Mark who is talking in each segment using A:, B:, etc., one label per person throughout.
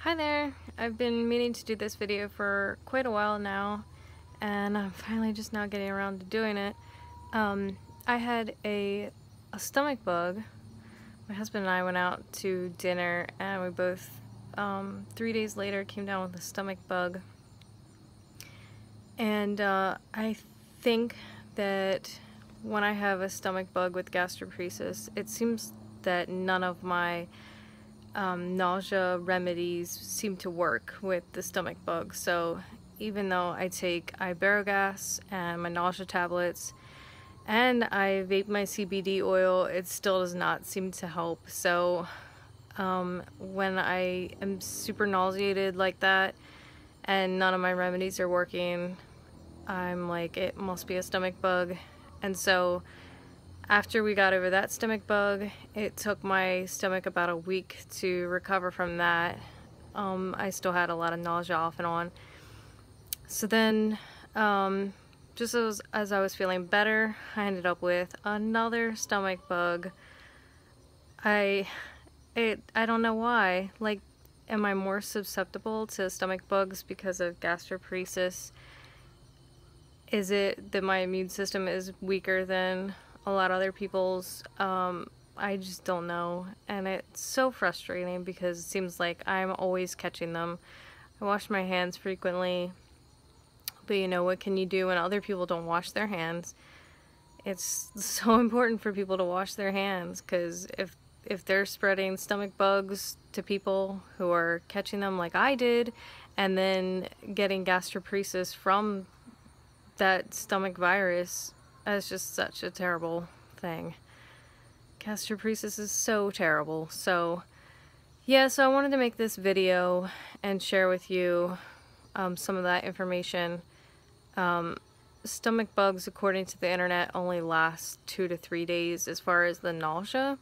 A: Hi there! I've been meaning to do this video for quite a while now, and I'm finally just now getting around to doing it. I had a stomach bug. My husband and I went out to dinner, and we both, 3 days later, came down with a stomach bug. And I think that when I have a stomach bug with gastroparesis, it seems that none of my nausea remedies seem to work with the stomach bug. So even though I take ibuprofen and my nausea tablets and I vape my CBD oil, it still does not seem to help. So when I am super nauseated like that and none of my remedies are working, I'm like, it must be a stomach bug. And so after we got over that stomach bug, it took my stomach about a week to recover from that. I still had a lot of nausea off and on. So then, just as I was feeling better, I ended up with another stomach bug. I don't know why. Like, am I more susceptible to stomach bugs because of gastroparesis? Is it that my immune system is weaker than a lot of other people's? I just don't know, and it's so frustrating because it seems like I'm always catching them. I wash my hands frequently, but you know, what can you do when other people don't wash their hands? It's so important for people to wash their hands, because if they're spreading stomach bugs to people who are catching them like I did, and then getting gastroparesis from that stomach virus, that's just such a terrible thing. Gastroparesis is so terrible. So yeah, so I wanted to make this video and share with you some of that information. Stomach bugs, according to the internet, only last 2 to 3 days as far as the nausea.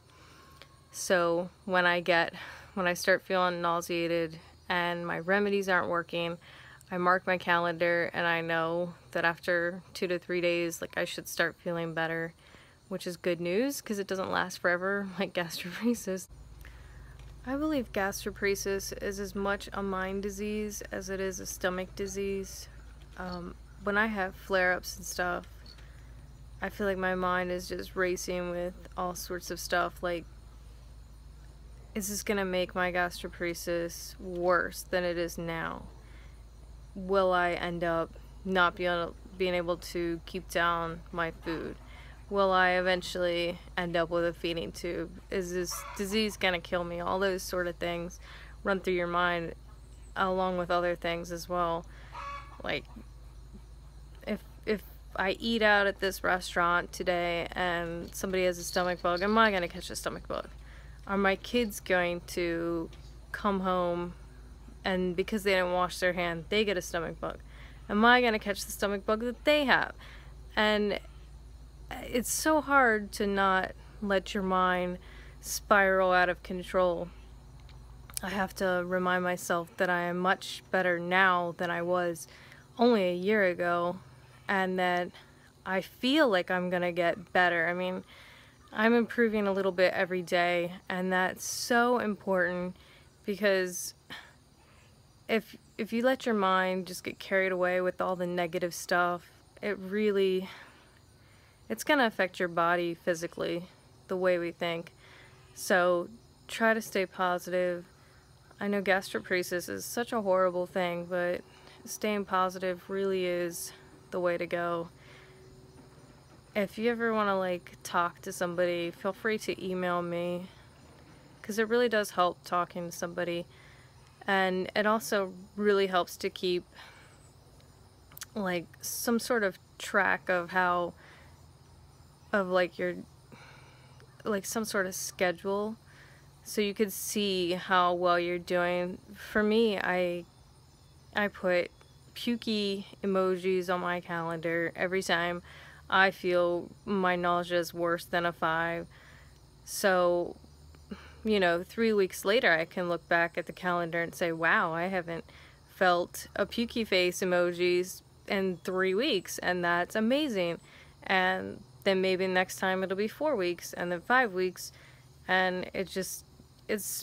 A: So when I start feeling nauseated and my remedies aren't working, I mark my calendar and I know that after 2 to 3 days, like, I should start feeling better, which is good news because it doesn't last forever like gastroparesis. I believe gastroparesis is as much a mind disease as it is a stomach disease. When I have flare-ups and stuff, I feel like my mind is just racing with all sorts of stuff, like, is this gonna make my gastroparesis worse than it is now? Will I end up not being able to keep down my food? Will I eventually end up with a feeding tube? Is this disease gonna kill me? All those sort of things run through your mind, along with other things as well. Like, if I eat out at this restaurant today and somebody has a stomach bug, am I gonna catch a stomach bug? Are my kids going to come home and because they didn't wash their hands, they get a stomach bug? Am I gonna catch the stomach bug that they have? And it's so hard to not let your mind spiral out of control. I have to remind myself that I am much better now than I was only a year ago, and that I feel like I'm gonna get better. I mean, I'm improving a little bit every day, and that's so important, because if you let your mind just get carried away with all the negative stuff, it's gonna affect your body physically the way we think. So try to stay positive. I know gastroparesis is such a horrible thing, but staying positive really is the way to go. If you ever want to, like, talk to somebody, feel free to email me, because it really does help talking to somebody. And it also really helps to keep, like, some sort of track of some sort of schedule, so you could see how well you're doing. For me, I put pukey emojis on my calendar every time I feel my nausea is worse than a 5. So, you know, 3 weeks later I can look back at the calendar and say, wow, I haven't felt a pukey face emojis in 3 weeks, and that's amazing. And then maybe next time it'll be 4 weeks, and then 5 weeks, and it's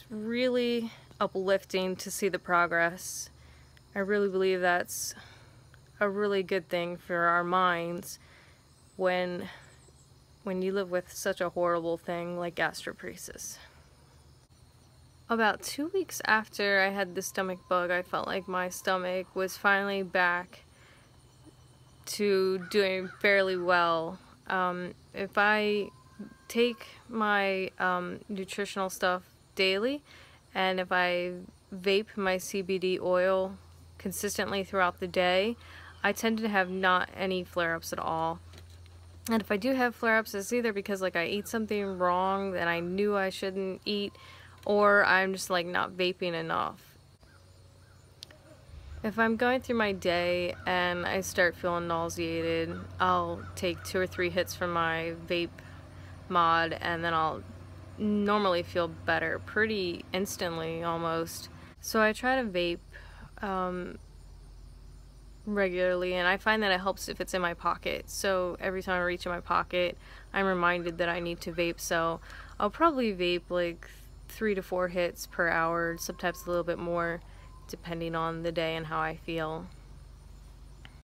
A: really uplifting to see the progress. I really believe that's a really good thing for our minds when you live with such a horrible thing like gastroparesis. About 2 weeks after I had the stomach bug, I felt like my stomach was finally back to doing fairly well. If I take my nutritional stuff daily, and if I vape my CBD oil consistently throughout the day, I tend to have not any flare-ups at all. And if I do have flare-ups, it's either because like I ate something wrong that I knew I shouldn't eat, or I'm just like not vaping enough. If I'm going through my day and I start feeling nauseated, I'll take 2 or 3 hits from my vape mod, and then I'll normally feel better pretty instantly almost. So I try to vape regularly, and I find that it helps if it's in my pocket. So every time I reach in my pocket, I'm reminded that I need to vape. So I'll probably vape like 3 to 4 hits per hour, sometimes a little bit more, depending on the day and how I feel.